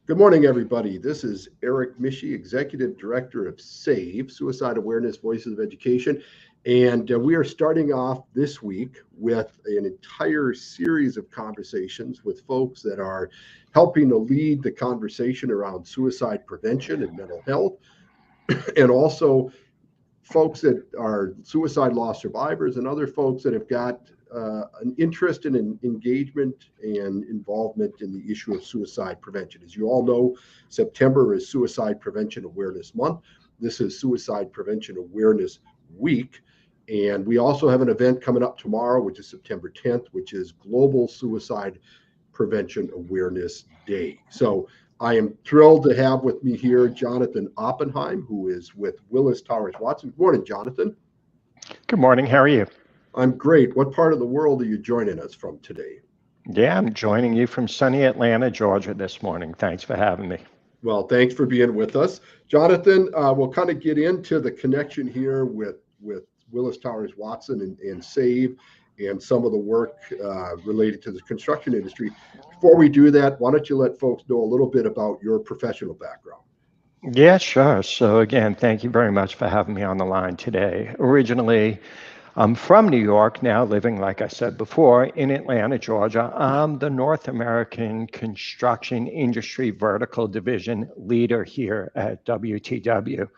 Good morning, everybody. This is Eric Mishi, Executive Director of SAVE, Suicide Awareness Voices of Education. And we are starting off this week with an entire series of conversations with folks that are helping to lead the conversation around suicide prevention and mental health, and also folks that are suicide loss survivors and other folks that have got an interest in an engagement and involvement in the issue of suicide prevention. As you all know, September is Suicide Prevention Awareness Month. This is Suicide Prevention Awareness Week. And we also have an event coming up tomorrow, which is September 10th, which is Global Suicide Prevention Awareness Day. So I am thrilled to have with me here Jonathan Oppenheim, who is with Willis Towers Watson. Good morning, Jonathan. Good morning. How are you? I'm great. What part of the world are you joining us from today? Yeah, I'm joining you from sunny Atlanta, Georgia this morning. Thanks for having me. Well, thanks for being with us. Jonathan, we'll kind of get into the connection here with Willis Towers Watson and SAVE and some of the work related to the construction industry. Before we do that, why don't you let folks know a little bit about your professional background? Yeah, sure. So again, thank you very much for having me on the line today. Originally, I'm from New York, now living, like I said before, in Atlanta, Georgia. I'm the North American Construction Industry Vertical Division leader here at WTW.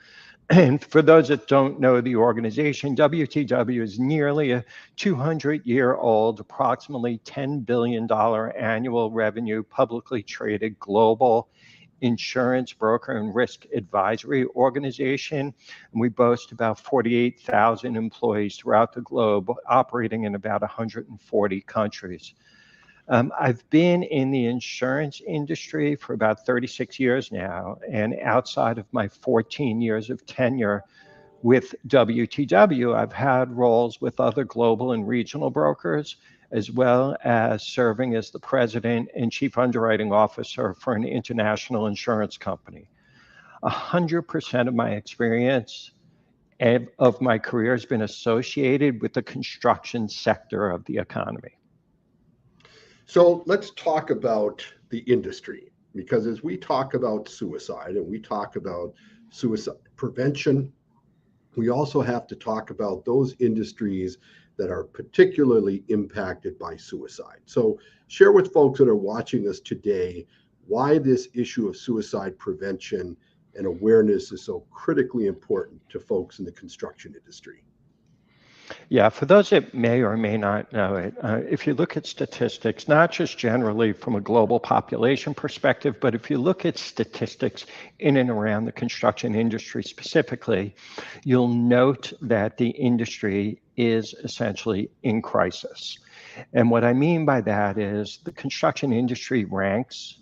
And for those that don't know the organization, WTW is nearly a 200-year-old, approximately $10 billion annual revenue, publicly traded global insurance broker and risk advisory organization. And we boast about 48,000 employees throughout the globe, operating in about 140 countries. I've been in the insurance industry for about 36 years now, and outside of my 14 years of tenure with WTW, I've had roles with other global and regional brokers, as well as serving as the president and chief underwriting officer for an international insurance company. 100% of my experience of my career has been associated with the construction sector of the economy. So let's talk about the industry, because as we talk about suicide and we talk about suicide prevention, we also have to talk about those industries that are particularly impacted by suicide. So share with folks that are watching us today why this issue of suicide prevention and awareness is so critically important to folks in the construction industry. Yeah, for those that may or may not know it, if you look at statistics, not just generally from a global population perspective, but if you look at statistics in and around the construction industry specifically, you'll note that the industry is essentially in crisis. And what I mean by that is the construction industry ranks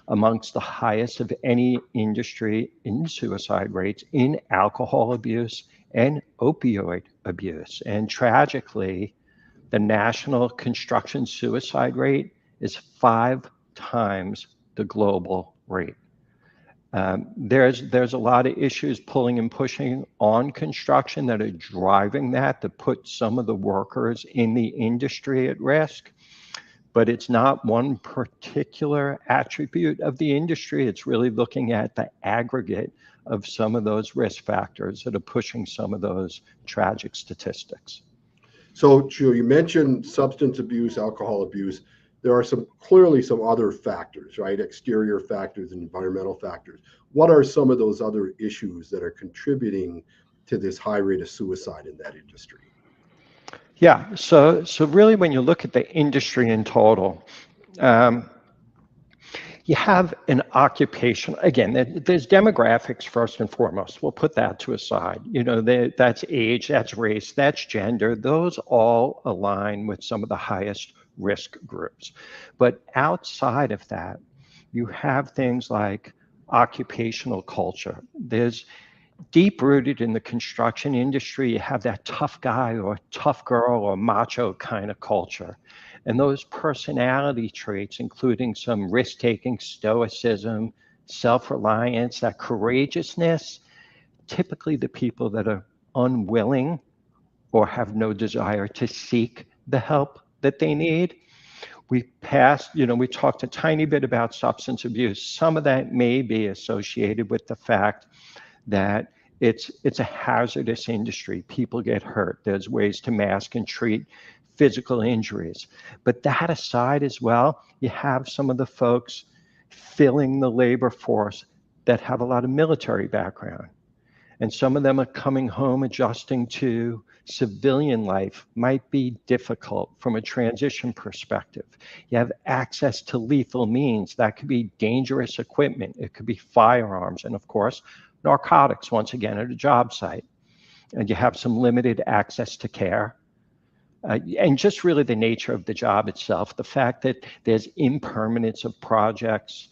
amongst the highest of any industry in suicide rates, in alcohol abuse, and opioid abuse. And tragically, the national construction suicide rate is 5 times the global rate. There's a lot of issues pulling and pushing on construction that are driving that, to put some of the workers in the industry at risk. But it's not one particular attribute of the industry. It's really looking at the aggregate of some of those risk factors that are pushing some of those tragic statistics. So, Joe, you mentioned substance abuse, alcohol abuse. There are clearly some other factors, right? Exterior factors and environmental factors. What are some of those other issues that are contributing to this high rate of suicide in that industry? Yeah, so really when you look at the industry in total, you have an occupation. Again, there's demographics first and foremost. We'll put that to a side. That's age, that's race, that's gender. Those all align with some of the highest risk groups. But outside of that, you have things like occupational culture. There's deep rooted in the construction industry, you have that tough guy or tough girl or macho kind of culture. And those personality traits, including some risk-taking, stoicism, self-reliance, that courageousness, typically the people that are unwilling or have no desire to seek the help that they need. We passed, we talked a tiny bit about substance abuse. Some of that may be associated with the fact that it's a hazardous industry. People get hurt. There's ways to mask and treat physical injuries. But that aside as well, you have some of the folks filling the labor force that have a lot of military background. And some of them are coming home, adjusting to civilian life might be difficult from a transition perspective. You have access to lethal means. That could be dangerous equipment. It could be firearms. And of course, narcotics, once again, at a job site. And you have some limited access to care. And just really the nature of the job itself, the fact that there's impermanence of projects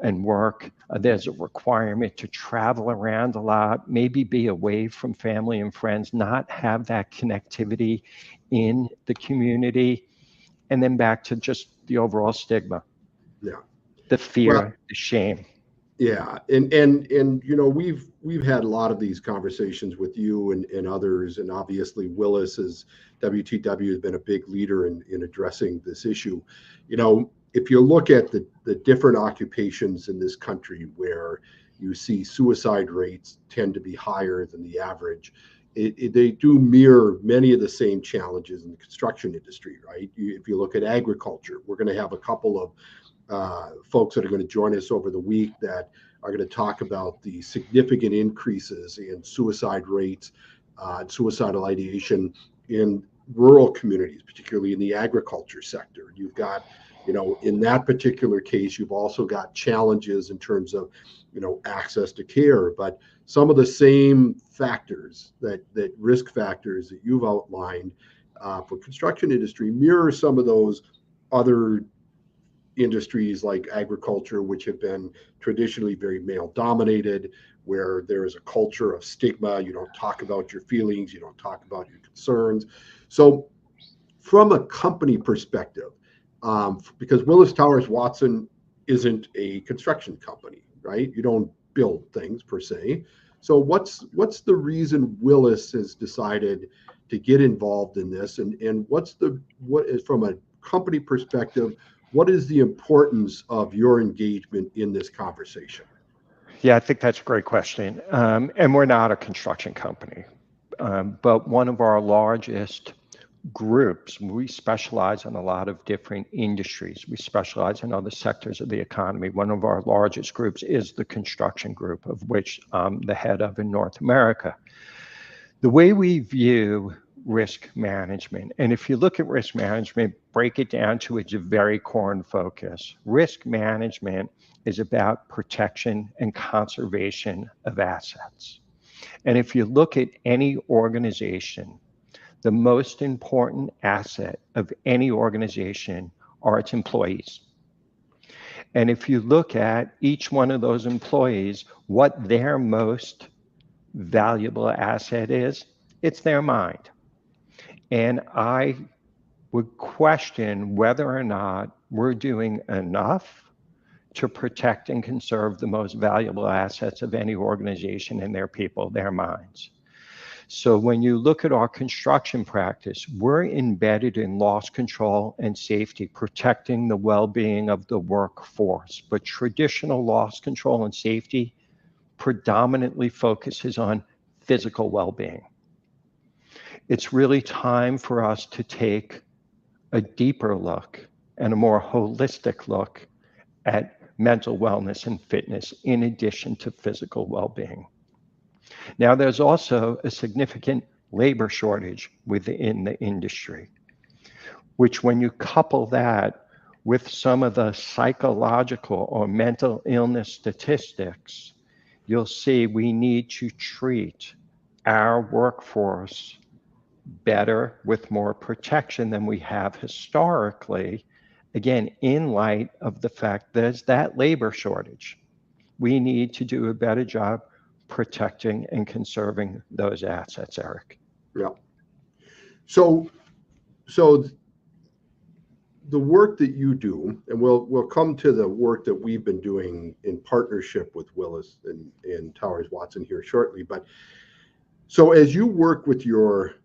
and work, there's a requirement to travel around a lot, maybe be away from family and friends, not have that connectivity in the community, and then back to just the overall stigma. Yeah. The fear, Well, the shame. yeah, and we've had a lot of these conversations with you and others, and obviously Willis is WTW has been a big leader in addressing this issue. If you look at the different occupations in this country where you see suicide rates tend to be higher than the average, they do mirror many of the same challenges in the construction industry, right? If you look at agriculture, we're going to have a couple of folks that are going to join us over the week that are going to talk about the significant increases in suicide rates and suicidal ideation in rural communities, particularly in the agriculture sector. You've got, in that particular case, you've also got challenges in terms of, access to care, but some of the same factors that risk factors that you've outlined for construction industry mirror some of those other industries like agriculture, which have been traditionally very male dominated, where there is a culture of stigma. You don't talk about your feelings, you don't talk about your concerns. So from a company perspective, because Willis Towers Watson isn't a construction company, right? You don't build things per se. So what's the reason Willis has decided to get involved in this, and what is, from a company perspective, what is the importance of your engagement in this conversation? Yeah, I think that's a great question. And we're not a construction company, but one of our largest groups, we specialize in a lot of different industries. We specialize in other sectors of the economy. One of our largest groups is the construction group, of which I'm the head of in North America. The way we view risk management, and if you look at risk management, break it down to its very core and focus. Risk management is about protection and conservation of assets. And if you look at any organization, the most important asset of any organization are its employees. And if you look at each one of those employees, what their most valuable asset is, it's their mind. And I would question whether or not we're doing enough to protect and conserve the most valuable assets of any organization and their people, their minds. So when you look at our construction practice, we're embedded in loss control and safety, protecting the well-being of the workforce. But traditional loss control and safety predominantly focuses on physical well-being. It's really time for us to take a deeper look and a more holistic look at mental wellness and fitness in addition to physical well-being. Now, there's also a significant labor shortage within the industry, which when you couple that with some of the psychological or mental illness statistics, you'll see we need to treat our workforce better with more protection than we have historically, again, in light of the fact there's that labor shortage. We need to do a better job protecting and conserving those assets, Eric. Yeah. So the work that you do, and we'll come to the work that we've been doing in partnership with Willis and Towers Watson here shortly. But so as you work with your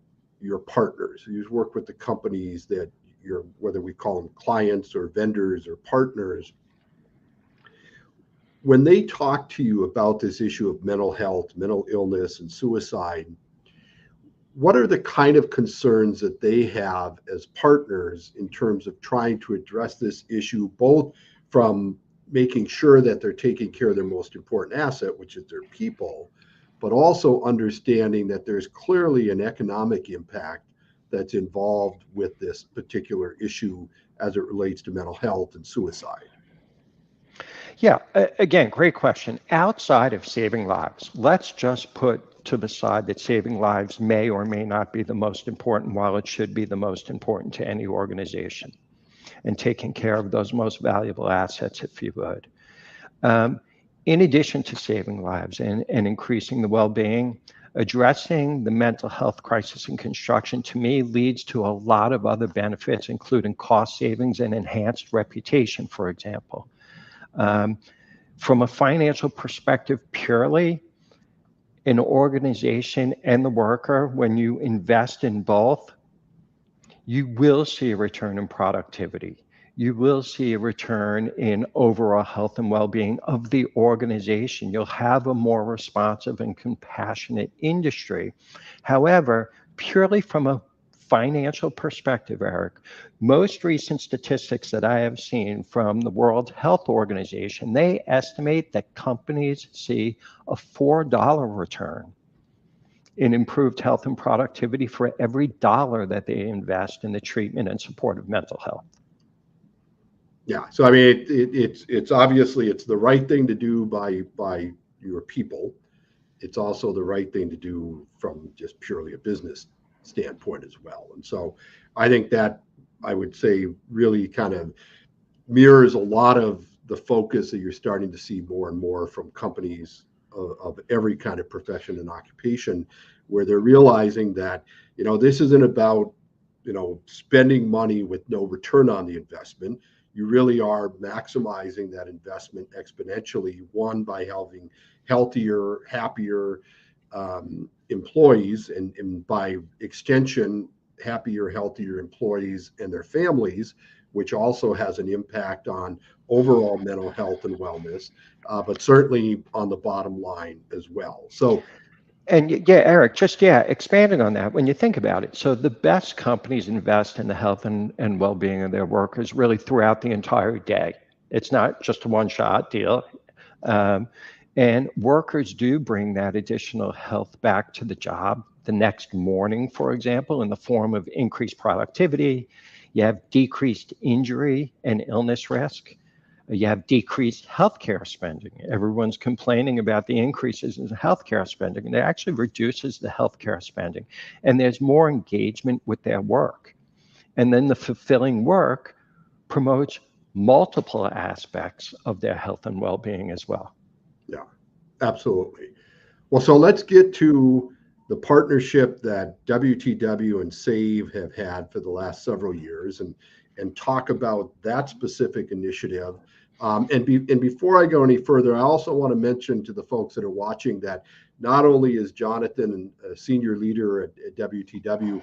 partners, you work with the companies that whether we call them clients or vendors or partners, when they talk to you about this issue of mental health, mental illness, and suicide, what are the kind of concerns that they have as partners in terms of trying to address this issue, both from making sure that they're taking care of their most important asset, which is their people, but also understanding that there's clearly an economic impact that's involved with this particular issue as it relates to mental health and suicide? Yeah, again, great question. Outside of saving lives, let's just put to the side that saving lives may or may not be the most important, while it should be the most important to any organization, and taking care of those most valuable assets, if you would. In addition to saving lives and increasing the well-being, addressing the mental health crisis in construction, to me, leads to a lot of other benefits, including cost savings and enhanced reputation, for example. From a financial perspective, purely, an organization and the worker, when you invest in both, you will see a return in productivity. You will see a return in overall health and well-being of the organization. You'll have a more responsive and compassionate industry. However, purely from a financial perspective, Eric, most recent statistics that I have seen from the World Health Organization, they estimate that companies see a $4 return in improved health and productivity for every dollar that they invest in the treatment and support of mental health. Yeah, so I mean, it's obviously it's the right thing to do by your people. It's also the right thing to do from just purely a business standpoint as well. And so I think that, I would say, really kind of mirrors a lot of the focus that you're starting to see more and more from companies of every kind of profession and occupation, where they're realizing that, this isn't about, spending money with no return on the investment. You really are maximizing that investment exponentially, one, by having healthier, happier employees, and by extension, happier, healthier employees and their families, which also has an impact on overall mental health and wellness, but certainly on the bottom line as well. So, and yeah, Eric, expanding on that, when you think about it, so the best companies invest in the health and well-being of their workers really throughout the entire day. It's not just a one-shot deal. And workers do bring that additional health back to the job the next morning, for example, in the form of increased productivity. You have decreased injury and illness risk. You have decreased healthcare spending. Everyone's complaining about the increases in healthcare spending, and it actually reduces the healthcare spending. And there's more engagement with their work. And then the fulfilling work promotes multiple aspects of their health and well-being as well. Yeah, absolutely. Well, so let's get to the partnership that WTW and SAVE have had for the last several years, and talk about that specific initiative. And before I go any further, I also want to mention to the folks that are watching that not only is Jonathan a senior leader at WTW,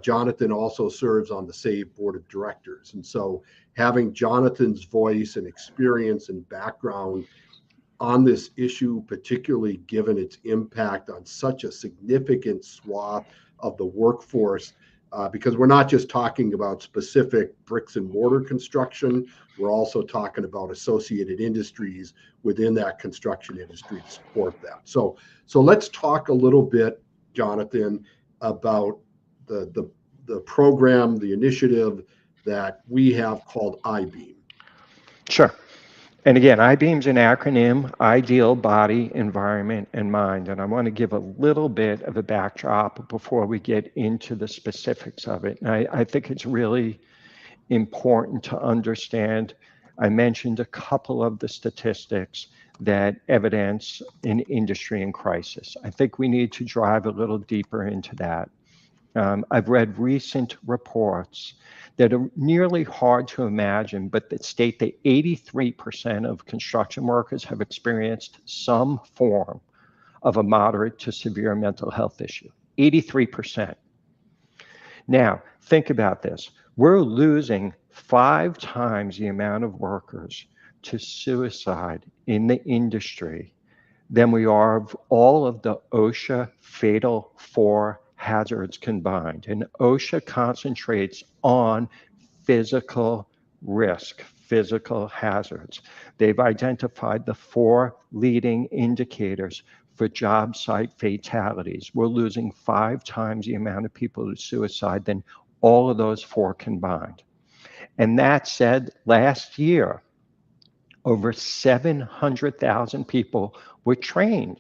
Jonathan also serves on the SAVE board of directors. And so having Jonathan's voice and experience and background on this issue, particularly given its impact on such a significant swath of the workforce, because we're not just talking about specific bricks and mortar construction, we're also talking about associated industries within that construction industry to support that. So let's talk a little bit, Jonathan, about the program, the initiative that we have called IBEAM. Sure. And again, IBEAM's an acronym: Ideal Body, Environment, and Mind. And I want to give a little bit of a backdrop before we get into the specifics of it. And I think it's really important to understand. I mentioned a couple of the statistics that evidence an industry in crisis. I think we need to drive a little deeper into that. I've read recent reports that are nearly hard to imagine, but that state that 83% of construction workers have experienced some form of a moderate to severe mental health issue. 83%. Now, think about this. We're losing 5 times the amount of workers to suicide in the industry than we are of all of the OSHA fatal 4 hazards combined. And OSHA concentrates on physical risk, physical hazards. They've identified the 4 leading indicators for job site fatalities. We're losing 5 times the amount of people to suicide than all of those 4 combined. And that said, last year, over 700,000 people were trained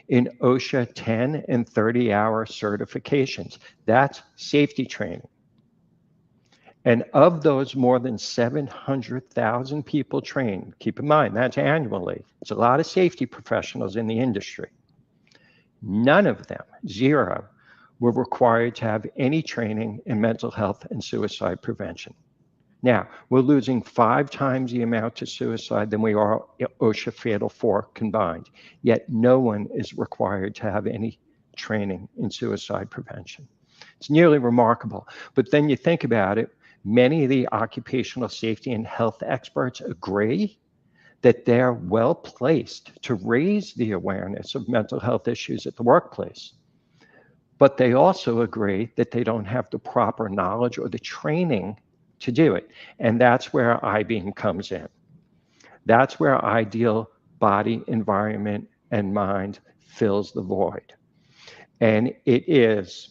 in OSHA 10 and 30-hour certifications. That's safety training. And of those more than 700,000 people trained, keep in mind, that's annually. It's a lot of safety professionals in the industry. None of them, 0, were required to have any training in mental health and suicide prevention. Now, we're losing 5 times the amount to suicide than we are OSHA Fatal 4 combined, yet no one is required to have any training in suicide prevention. It's nearly remarkable. But then you think about it, many of the occupational safety and health experts agree that they're well placed to raise the awareness of mental health issues at the workplace. But they also agree that they don't have the proper knowledge or the training to do it. And that's where IBEAM comes in. That's where ideal body, environment, and mind fills the void. And it is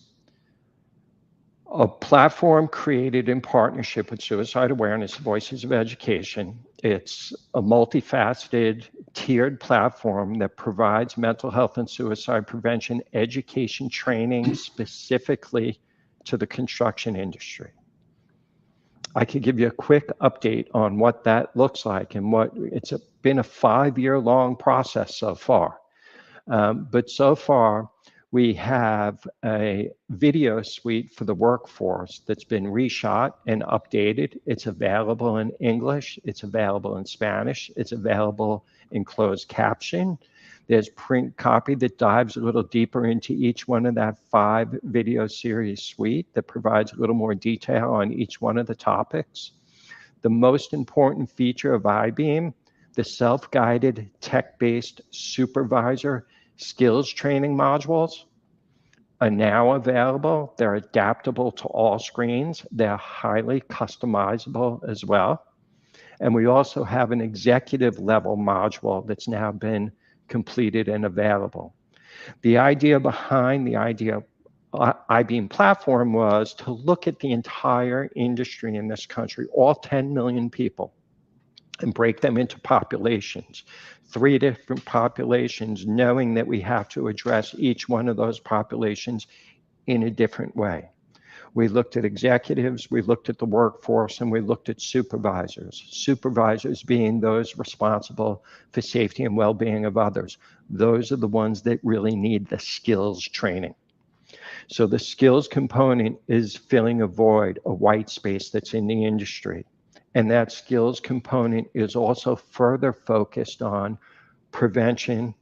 a platform created in partnership with Suicide Awareness Voices of Education. It's a multifaceted, tiered platform that provides mental health and suicide prevention education training specifically to the construction industry. I could give you a quick update on what that looks like and what it's been a 5-year-long process so far. But so far, we have a video suite for the workforce that's been reshot and updated. It's available in English, it's available in Spanish, it's available in closed caption. There's print copy that dives a little deeper into each one of that 5 video series suite that provides a little more detail on each one of the topics. The most important feature of IBEAM, the self-guided tech-based supervisor skills training modules, are now available. They're adaptable to all screens. They're highly customizable as well. And we also have an executive level module that's now been completed and available. The idea behind the IBEAM platform was to look at the entire industry in this country, all 10 million people, and break them into populations, 3 different populations, knowing that we have to address each one of those populations in a different way. We looked at executives, we looked at the workforce, and we looked at supervisors. Supervisors being those responsible for safety and well-being of others. Those are the ones that really need the skills training. So the skills component is filling a void, a white space that's in the industry. And that skills component is also further focused on prevention,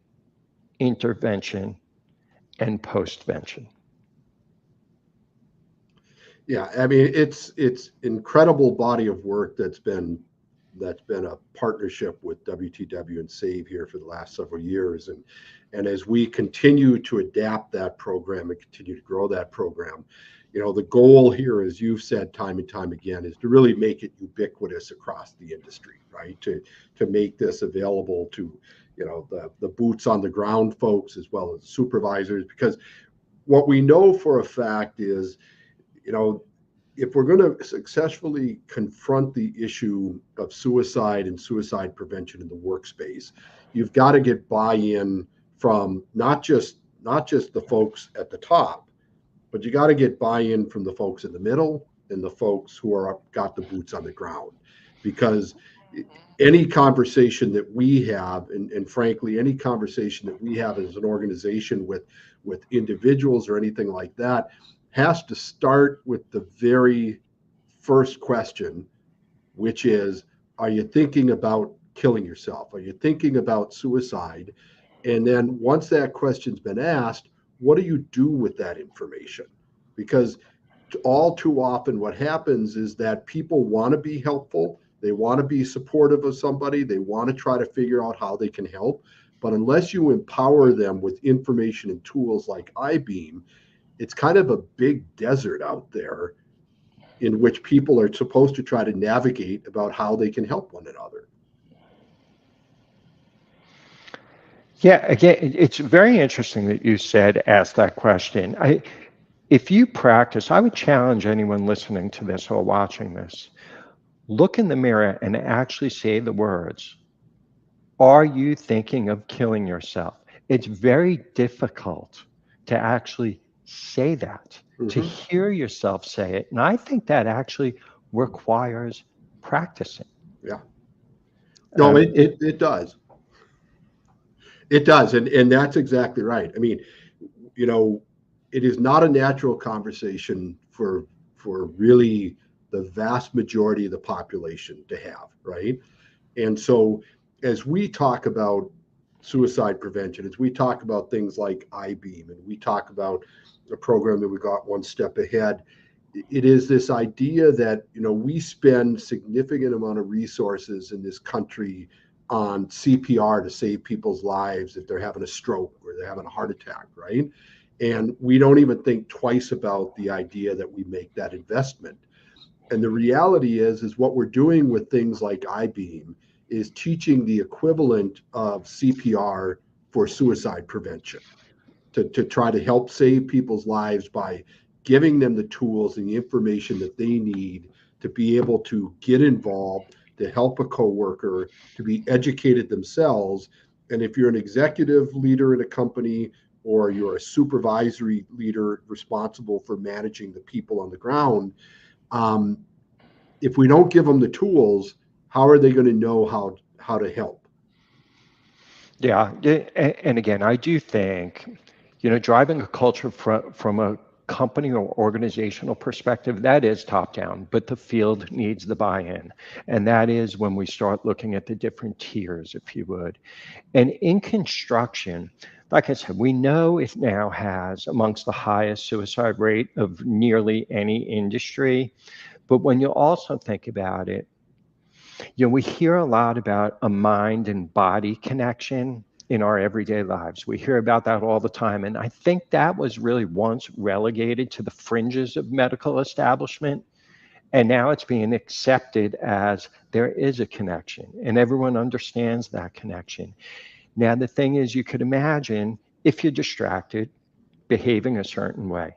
intervention, and postvention. Yeah, I mean, it's incredible body of work that's been a partnership with WTW and SAVE here for the last several years, and as we continue to adapt that program and continue to grow that program, you know, the goal here, as you've said time and time again, is to really make it ubiquitous across the industry, right? To make this available to, you know, the boots on the ground folks as well as supervisors, because what we know for a fact is, you know, if we're going to successfully confront the issue of suicide and suicide prevention in the workspace, you've got to get buy-in from not just the folks at the top, but you got to get buy-in from the folks in the middle and the folks who are got the boots on the ground. Because any conversation that we have, and frankly, any conversation that we have as an organization with individuals or anything like that, has to start with the very first question, which is, are you thinking about killing yourself? Are you thinking about suicide? And then once that question's been asked, what do you do with that information? Because all too often what happens is that people want to be helpful. They want to be supportive of somebody. They want to try to figure out how they can help. But unless you empower them with information and tools like IBEAM, it's kind of a big desert out there in which people are supposed to try to navigate about how they can help one another. Yeah, again, it's very interesting that you ask that question. If you practice, I would challenge anyone listening to this or watching this, look in the mirror and actually say the words, are you thinking of killing yourself? It's very difficult to actually say that, to hear yourself say it. And I think that actually requires practicing. Yeah. No, it does. It does. And that's exactly right. I mean, you know, it is not a natural conversation for really the vast majority of the population to have, right? And so as we talk about suicide prevention, as we talk about things like IBEAM, and we talk about a program that we got one step ahead, it is this idea that, you know, we spend significant amount of resources in this country on CPR to save people's lives if they're having a stroke or they're having a heart attack, right? And we don't even think twice about the idea that we make that investment. And the reality is what we're doing with things like IBEAM is teaching the equivalent of CPR for suicide prevention to try to help save people's lives by giving them the tools and the information that they need to be able to get involved, to help a coworker, to be educated themselves. And if you're an executive leader in a company or you're a supervisory leader responsible for managing the people on the ground, if we don't give them the tools, how are they going to know how to help? Yeah, and again, I do think, you know, driving a culture from a company or organizational perspective, that is top down, but the field needs the buy-in. And that is when we start looking at the different tiers, if you would. And in construction, like I said, we know it now has amongst the highest suicide rate of nearly any industry. But when you also think about it, you know, we hear a lot about a mind and body connection in our everyday lives. We hear about that all the time. And I think that was really once relegated to the fringes of medical establishment. And now it's being accepted as there is a connection and everyone understands that connection. Now, the thing is, you could imagine if you're distracted, behaving a certain way.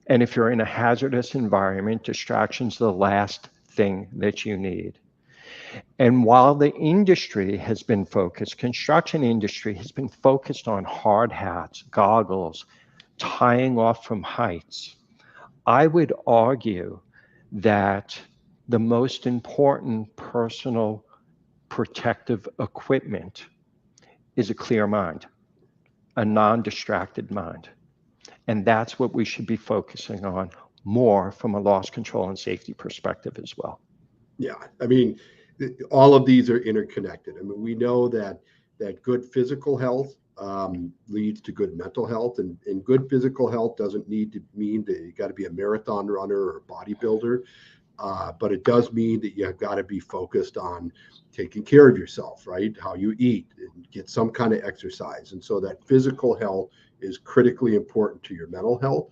And if you're in a hazardous environment, distraction's the last thing that you need. And while the industry has been focused, construction industry has been focused on hard hats, goggles, tying off from heights, I would argue that the most important personal protective equipment is a clear mind, a non-distracted mind. And that's what we should be focusing on more from a loss control and safety perspective as well. Yeah, I mean, all of these are interconnected. I mean, we know that good physical health leads to good mental health, and good physical health doesn't need to mean that you got to be a marathon runner or a bodybuilder, but it does mean that you've got to be focused on taking care of yourself, right? How you eat and get some kind of exercise, and so that physical health is critically important to your mental health.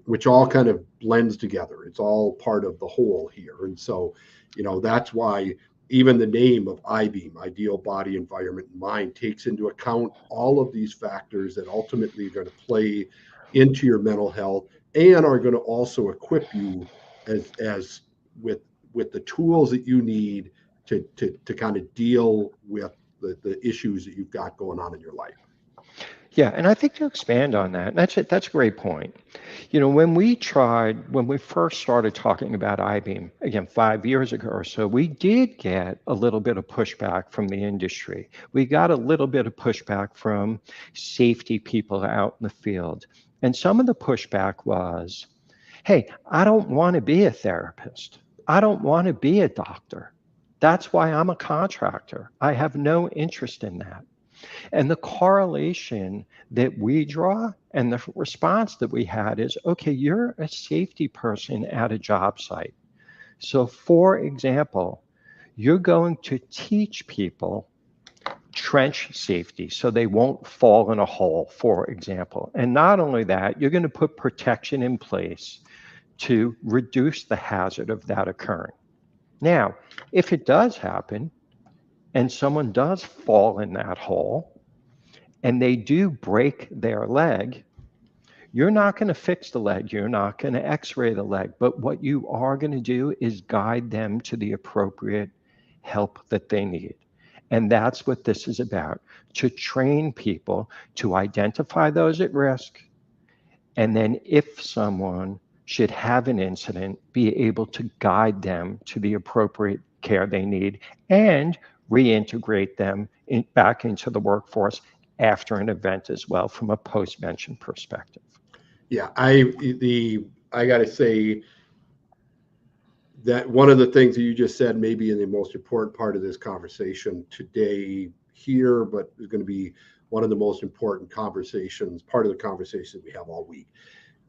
Which all kind of blends together. It's all part of the whole here. And so, you know, that's why even the name of IBEAM, Ideal Body, Environment, and Mind, takes into account all of these factors that ultimately are going to play into your mental health and are going to also equip you as with the tools that you need to kind of deal with the issues that you've got going on in your life. Yeah, and I think to expand on that, that's it. That's a great point. You know, when we first started talking about IBEAM, again, 5 years ago or so, we did get a little bit of pushback from the industry. We got a little bit of pushback from safety people out in the field. And some of the pushback was, hey, I don't want to be a therapist. I don't want to be a doctor. That's why I'm a contractor. I have no interest in that. And the correlation that we draw and the response that we had is, okay, you're a safety person at a job site. So for example, you're going to teach people trench safety so they won't fall in a hole, for example. And not only that, you're going to put protection in place to reduce the hazard of that occurring. Now, if it does happen and someone does fall in that hole and they do break their leg, you're not going to fix the leg, you're not going to x-ray the leg, but what you are going to do is guide them to the appropriate help that they need. And that's what this is about, to train people to identify those at risk, and then if someone should have an incident, be able to guide them to the appropriate care they need and reintegrate them back into the workforce after an event as well from a post-mention perspective. Yeah, I got to say that one of the things that you just said may be in the most important part of this conversation today here, but is going to be one of the most important conversations, part of the conversation we have all week.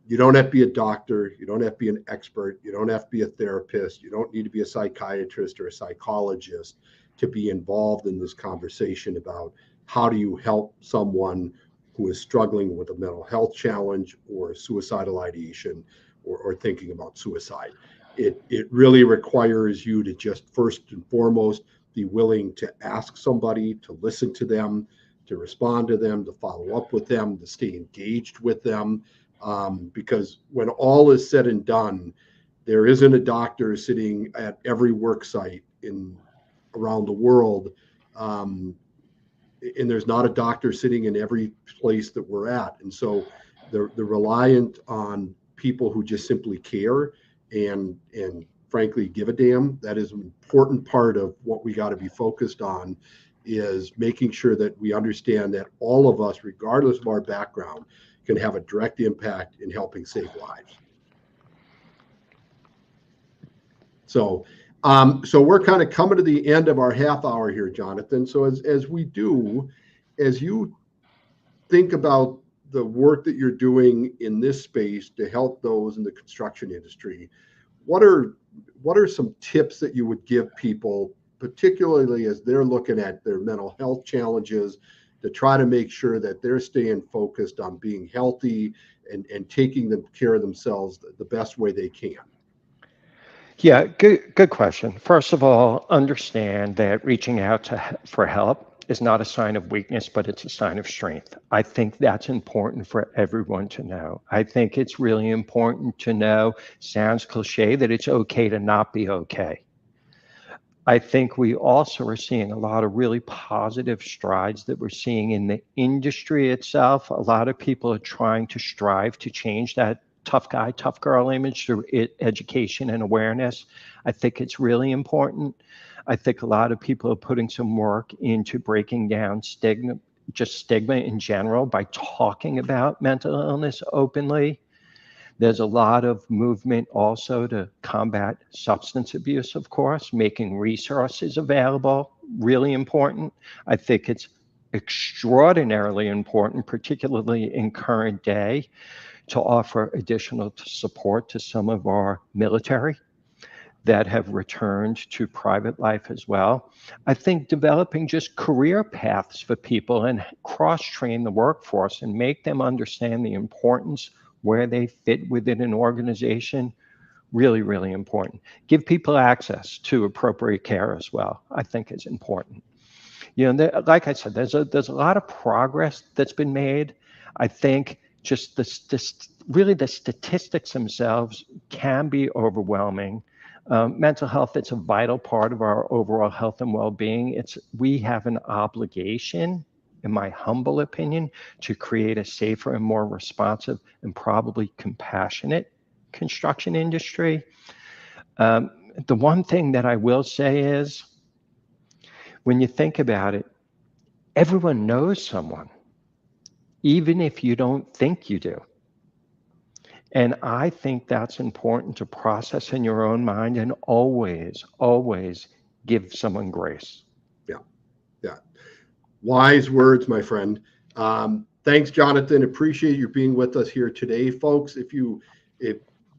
You don't have to be a doctor. You don't have to be an expert. You don't have to be a therapist. You don't need to be a psychiatrist or a psychologist to be involved in this conversation about how do you help someone who is struggling with a mental health challenge or suicidal ideation or thinking about suicide. It really requires you to just first and foremost be willing to ask somebody, to listen to them, to respond to them, to follow up with them, to stay engaged with them. Because when all is said and done, there isn't a doctor sitting at every work site around the world, and there's not a doctor sitting in every place that we're at. And so they're reliant on people who just simply care and frankly give a damn. That is an important part of what we got to be focused on, is making sure that we understand that all of us, regardless of our background, can have a direct impact in helping save lives. So we're kind of coming to the end of our half hour here, Jonathan. So as you think about the work that you're doing in this space to help those in the construction industry, what are some tips that you would give people, particularly as they're looking at their mental health challenges, to try to make sure that they're staying focused on being healthy and taking care of themselves the best way they can? Yeah, good question. First of all, understand that reaching out for help is not a sign of weakness, but it's a sign of strength. I think that's important for everyone to know. I think it's really important to know, sounds cliche, that it's okay to not be okay. I think we also are seeing a lot of really positive strides that we're seeing in the industry itself. A lot of people are trying to strive to change that tough guy, tough girl image through education and awareness. I think it's really important. I think a lot of people are putting some work into breaking down stigma in general by talking about mental illness openly. There's a lot of movement also to combat substance abuse, of course, making resources available, really important. I think it's extraordinarily important, particularly in current day, to offer additional support to some of our military that have returned to private life as well. I think developing just career paths for people and cross-train the workforce and make them understand the importance where they fit within an organization, really, really important. Give people access to appropriate care as well, I think is important. You know, like I said, there's a lot of progress that's been made. I think just really the statistics themselves can be overwhelming. Mental health, it's a vital part of our overall health and well-being. We have an obligation, in my humble opinion, to create a safer and more responsive and probably compassionate construction industry. The one thing that I will say is, when you think about it, everyone knows someone, even if you don't think you do. And I think that's important to process in your own mind and always, always give someone grace. Yeah. Wise words, my friend. Thanks, Jonathan. Appreciate you being with us here today, folks. If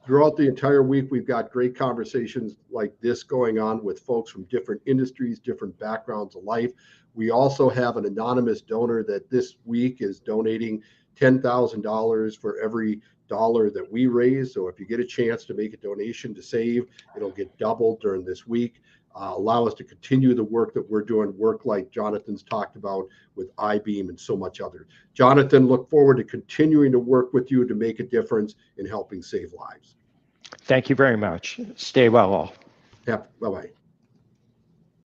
throughout the entire week, we've got great conversations like this going on with folks from different industries, different backgrounds of life. We also have an anonymous donor that this week is donating $10,000 for every dollar that we raise. So if you get a chance to make a donation to save, it'll get doubled during this week. Allow us to continue the work that we're doing, work like Jonathan's talked about with IBEAM and so much other. Jonathan, look forward to continuing to work with you to make a difference in helping save lives. Thank you very much. Stay well all. Bye-bye.